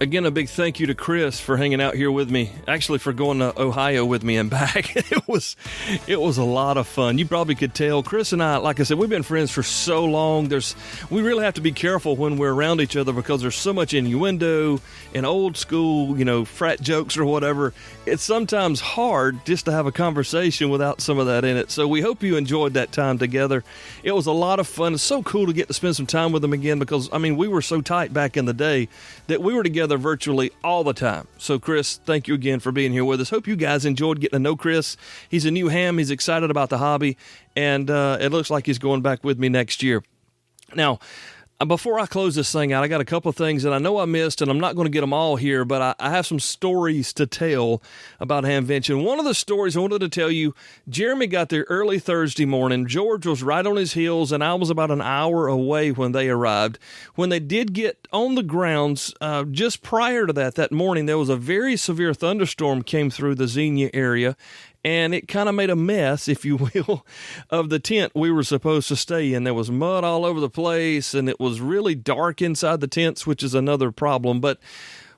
Again, a big thank you to Chris for hanging out here with me, actually for going to Ohio with me and back. It was a lot of fun. You probably could tell. Chris and I, like I said, we've been friends for so long. We really have to be careful when we're around each other, because there's so much innuendo and old school, frat jokes or whatever. It's sometimes hard just to have a conversation without some of that in it. So we hope you enjoyed that time together. It was a lot of fun. It's so cool to get to spend some time with them again, because, we were so tight back in the day that we were together virtually all the time. So, Chris, thank you again for being here with us. Hope you guys enjoyed getting to know Chris. He's a new ham. He's excited about the hobby, and it looks like he's going back with me next year. Now, before I close this thing out, I got a couple of things that I know I missed, and I'm not going to get them all here, but I have some stories to tell about Hamvention. One of the stories I wanted to tell you, Jeremy got there early Thursday morning. George was right on his heels, and I was about an hour away when they arrived. When they did get on the grounds, just prior to that morning, there was a very severe thunderstorm came through the Xenia area, and it kind of made a mess, if you will, of the tent we were supposed to stay in. There was mud all over the place, and it was really dark inside the tents, which is another problem. But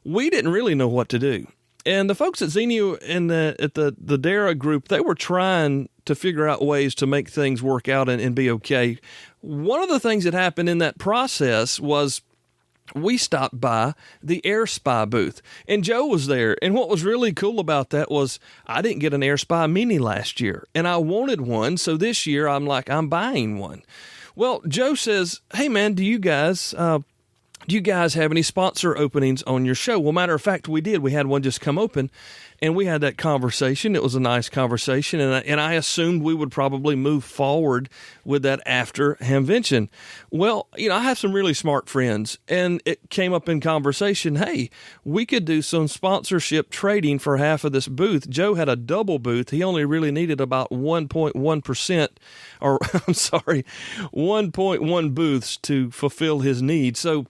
we didn't really know what to do. And the folks at Xenia and at the Dara group, they were trying to figure out ways to make things work out and be okay. One of the things that happened in that process was we stopped by the Air Spy booth, and Joe was there. And what was really cool about that was I didn't get an Air Spy Mini last year, and I wanted one. So this year I'm like, I'm buying one. Well, Joe says, hey man, do you guys have any sponsor openings on your show? Well, matter of fact, we did. We had one just come open, and we had that conversation. It was a nice conversation, and I assumed we would probably move forward with that after Hamvention. Well, I have some really smart friends, and it came up in conversation, hey, we could do some sponsorship trading for half of this booth. Joe had a double booth. He only really needed about 1.1%, or I'm sorry, 1.1 booths to fulfill his needs. So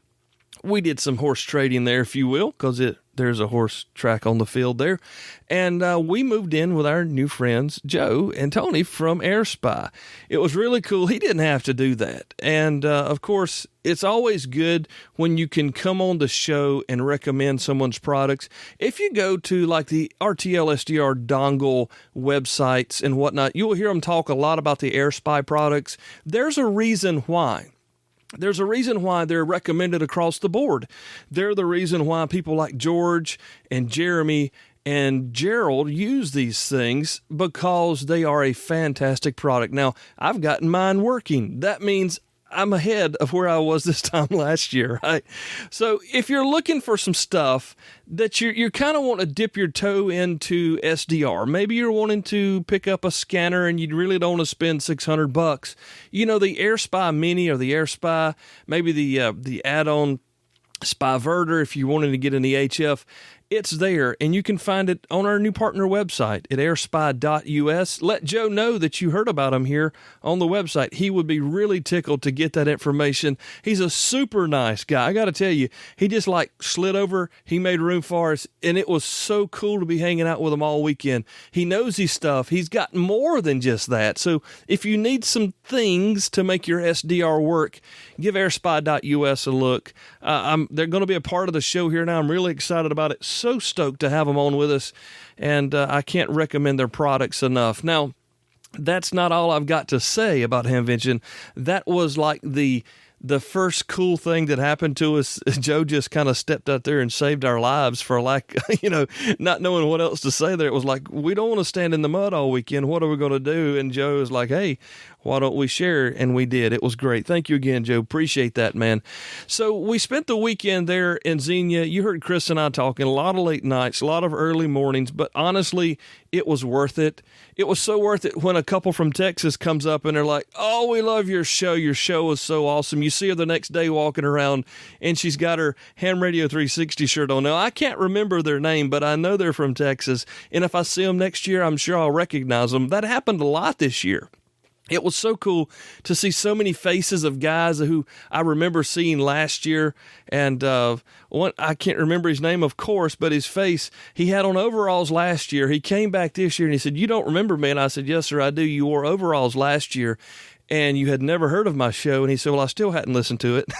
we did some horse trading there, if you will, because there's a horse track on the field there. And we moved in with our new friends, Joe and Tony from Air Spy. It was really cool. He didn't have to do that. And, of course, it's always good when you can come on the show and recommend someone's products. If you go to, like, the RTL SDR dongle websites and whatnot, you'll hear them talk a lot about the Air Spy products. There's a reason why. There's a reason why they're recommended across the board. They're the reason why people like George and Jeremy and Gerald use these things, because they are a fantastic product. Now, I've gotten mine working. That means I'm ahead of where I was this time last year, right? So if you're looking for some stuff that you kind of want to dip your toe into SDR, maybe you're wanting to pick up a scanner and you really don't want to spend $600. The Air Spy Mini or the Air Spy, maybe the add-on Spyverter if you wanted to get an EHF. It's there, and you can find it on our new partner website at airspy.us. Let Joe know that you heard about him here on the website. He would be really tickled to get that information. He's a super nice guy. I got to tell you, he just slid over. He made room for us, and it was so cool to be hanging out with him all weekend. He knows his stuff. He's got more than just that. So if you need some things to make your SDR work, give airspy.us a look. They're going to be a part of the show here now. I'm really excited about it. So stoked to have them on with us, and I can't recommend their products enough. Now, that's not all I've got to say about Hamvention. That was like the first cool thing that happened to us. Joe just kind of stepped out there and saved our lives for not knowing what else to say there. It was like, we don't want to stand in the mud all weekend. What are we going to do? And Joe was like, hey, why don't we share? And we did. It was great. Thank you again, Joe. Appreciate that, man. So we spent the weekend there in Xenia. You heard Chris and I talking, a lot of late nights, a lot of early mornings, but honestly, it was worth it. It was so worth it when a couple from Texas comes up and they're like, oh, we love your show. Your show is so awesome. You see her the next day walking around, and she's got her Ham Radio 360 shirt on. Now, I can't remember their name, but I know they're from Texas, and if I see them next year, I'm sure I'll recognize them. That happened a lot this year. It was so cool to see so many faces of guys who I remember seeing last year. And one, I can't remember his name, of course, but his face, he had on overalls last year. He came back this year and he said, you don't remember me? And I said, yes, sir, I do. You wore overalls last year and you had never heard of my show. And he said, well, I still hadn't listened to it.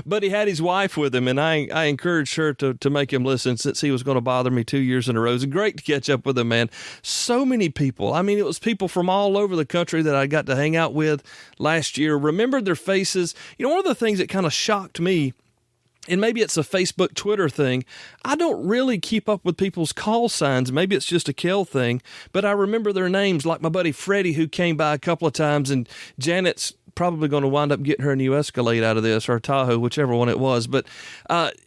But he had his wife with him, and I encouraged her to make him listen since he was going to bother me 2 years in a row. It was great to catch up with him, man. So many people. I mean, it was people from all over the country that I got to hang out with last year. Remembered their faces. One of the things that kind of shocked me, and maybe it's a Facebook, Twitter thing, I don't really keep up with people's call signs. Maybe it's just a Kel thing, but I remember their names, like my buddy Freddie, who came by a couple of times, and Janet's probably going to wind up getting her a new Escalade out of this, or Tahoe, whichever one it was. But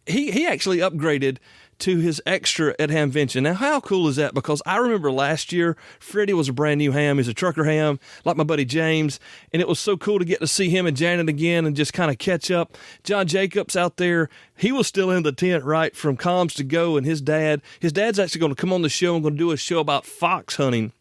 he actually upgraded to his extra at Hamvention. Now, how cool is that? Because I remember last year, Freddie was a brand new ham. He's a trucker ham, like my buddy James, and it was so cool to get to see him and Janet again and just kind of catch up. John Jacobs out there, he was still in the tent, right, from Comms to Go, and his dad's actually going to come on the show and going to do a show about fox hunting.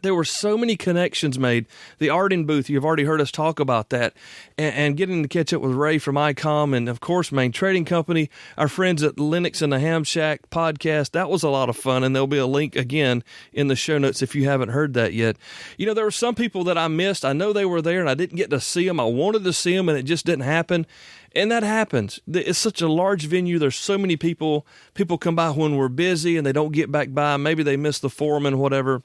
There were so many connections made. The Arden booth, you've already heard us talk about that. And getting to catch up with Ray from ICOM and, of course, Main Trading Company, our friends at Linux and the Ham Shack podcast. That was a lot of fun, and there'll be a link, again, in the show notes if you haven't heard that yet. There were some people that I missed. I know they were there, and I didn't get to see them. I wanted to see them, and it just didn't happen. And that happens. It's such a large venue. There's so many people. People come by when we're busy, and they don't get back by. Maybe they miss the foreman, whatever.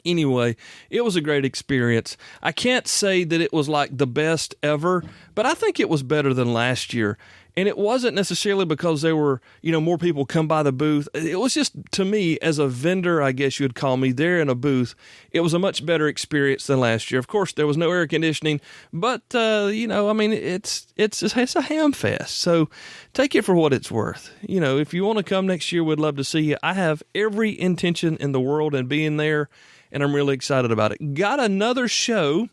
Anyway, it was a great experience. I can't say that it was like the best ever, but I think it was better than last year. And it wasn't necessarily because there were, more people come by the booth. It was just, to me, as a vendor, I guess you would call me, there in a booth, it was a much better experience than last year. Of course, there was no air conditioning, but, it's a ham fest. So take it for what it's worth. If you want to come next year, we'd love to see you. I have every intention in the world in being there, and I'm really excited about it. Got another show.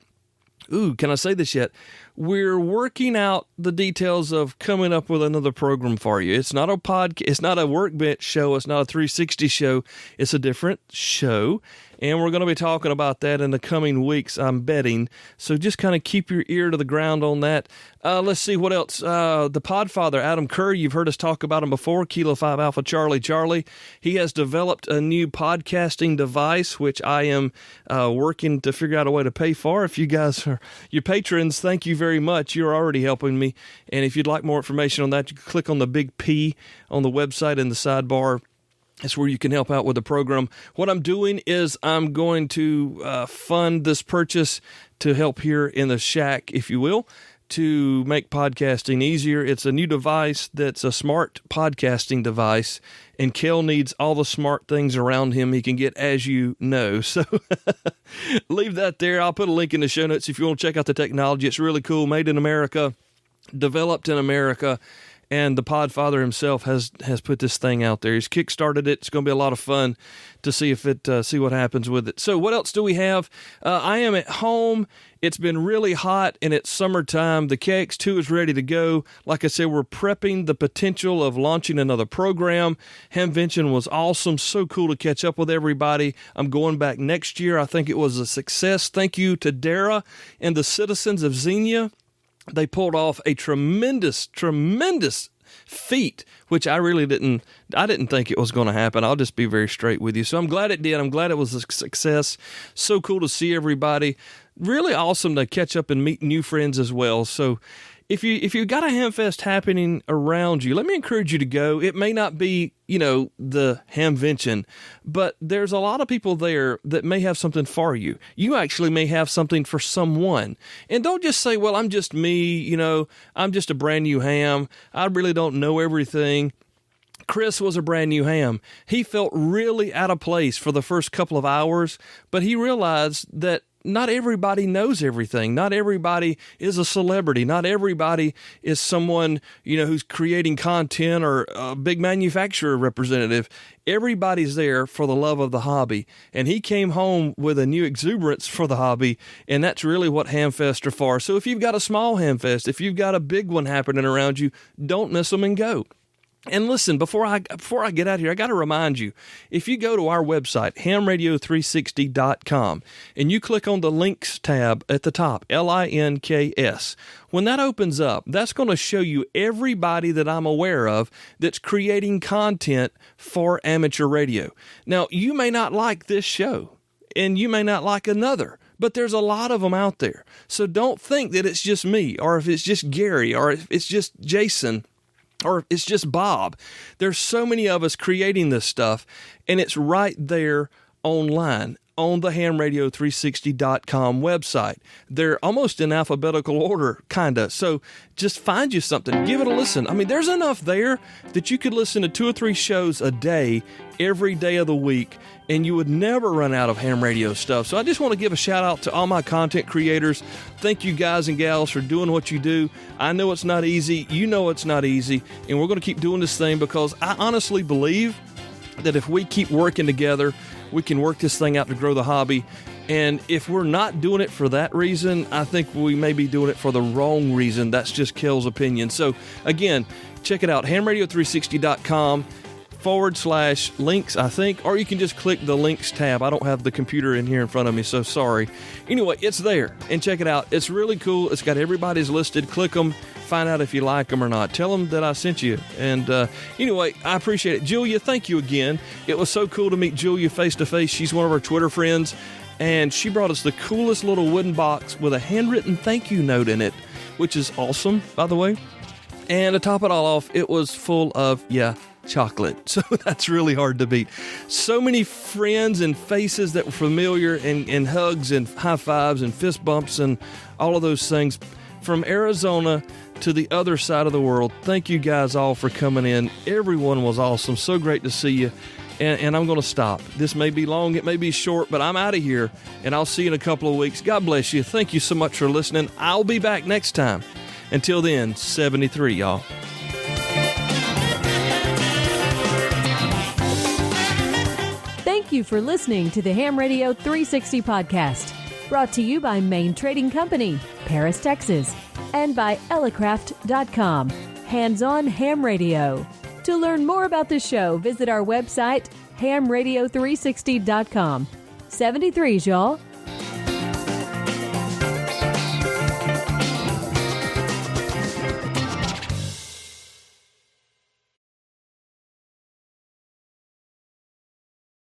Ooh, can I say this yet? We're working out the details of coming up with another program for you. It's not a podcast. It's not a workbench show. It's not a 360 show. It's a different show. And we're going to be talking about that in the coming weeks, I'm betting. So just kind of keep your ear to the ground on that. Let's see what else. The Podfather, Adam Kerr, you've heard us talk about him before, Kilo 5 Alpha Charlie. He has developed a new podcasting device, which I am working to figure out a way to pay for. If you guys are your patrons, thank you very much. You're already helping me. And if you'd like more information on that, you can click on the big P on the website in the sidebar. That's where you can help out with the program. What I'm doing is I'm going to fund this purchase to help here in the shack, if you will, to make podcasting easier. It's a new device that's a smart podcasting device, and Kel needs all the smart things around him he can get, as you know. So leave that there. I'll put a link in the show notes if you want to check out the technology. It's really cool. Made in America, developed in America. And the Podfather himself has put this thing out there. He's kickstarted it. It's going to be a lot of fun to see see what happens with it. So what else do we have? I am at home. It's been really hot, and it's summertime. The KX2 is ready to go. Like I said, we're prepping the potential of launching another program. Hamvention was awesome. So cool to catch up with everybody. I'm going back next year. I think it was a success. Thank you to Dara and the citizens of Xenia. They pulled off a tremendous feat, which I didn't think it was going to happen. I'll just be very straight with you. So I'm glad it did. I'm glad it was a success. So cool to see everybody. Really awesome to catch up and meet new friends as well. So if you've got a Hamfest happening around you, let me encourage you to go. It may not be, the Hamvention, but there's a lot of people there that may have something for you. You actually may have something for someone. And don't just say, well, I'm just me, I'm just a brand new ham. I really don't know everything. Chris was a brand new ham. He felt really out of place for the first couple of hours, but he realized that not everybody knows everything. Not everybody is a celebrity. Not everybody is someone, who's creating content or a big manufacturer representative. Everybody's there for the love of the hobby. And he came home with a new exuberance for the hobby, and that's really what Hamfest are for. So if you've got a small Hamfest, if you've got a big one happening around you, don't miss them and go. And listen, before I get out here, I got to remind you, if you go to our website, hamradio360.com, and you click on the links tab at the top, LINKS, when that opens up, that's going to show you everybody that I'm aware of that's creating content for amateur radio. Now, you may not like this show, and you may not like another, but there's a lot of them out there. So don't think that it's just me, or if it's just Gary, or if it's just Jason, or it's just Bob. There's so many of us creating this stuff, and it's right there online on the hamradio360.com website. They're almost in alphabetical order, kind of. So just find you something. Give it a listen. I mean, there's enough there that you could listen to 2 or 3 shows a day, every day of the week, and you would never run out of ham radio stuff. So I just want to give a shout out to all my content creators. Thank you guys and gals for doing what you do. I know it's not easy. You know it's not easy. And we're going to keep doing this thing because I honestly believe that if we keep working together, we can work this thing out to grow the hobby. And if we're not doing it for that reason, I think we may be doing it for the wrong reason. That's just Kel's opinion. So again, check it out, hamradio360.com /links, I think, or you can just click the links tab. I don't have the computer in here in front of me, so sorry. Anyway, it's there, and check it out. It's really cool. It's got everybody's listed. Click them, find out if you like them or not. Tell them that I sent you. And anyway, I appreciate it. Julia, thank you again. It was so cool to meet Julia face to face. She's one of our Twitter friends, and she brought us the coolest little wooden box with a handwritten thank you note in it, which is awesome, by the way. And to top it all off, it was full of, chocolate. So that's really hard to beat. So many friends and faces that were familiar, and hugs and high fives and fist bumps and all of those things. from Arizona to the other side of the world. Thank you guys all for coming in. Everyone was awesome. So great to see you. And I'm going to stop. This may be long, it may be short, but I'm out of here, and I'll see you in a couple of weeks. God bless you. Thank you so much for listening. I'll be back next time. Until then, 73, y'all. Thank you for listening to the Ham Radio 360 podcast, brought to you by Main Trading Company, Paris, Texas, and by Elecraft.com, hands-on ham radio. To learn more about the show, visit our website, hamradio360.com. 73s, y'all.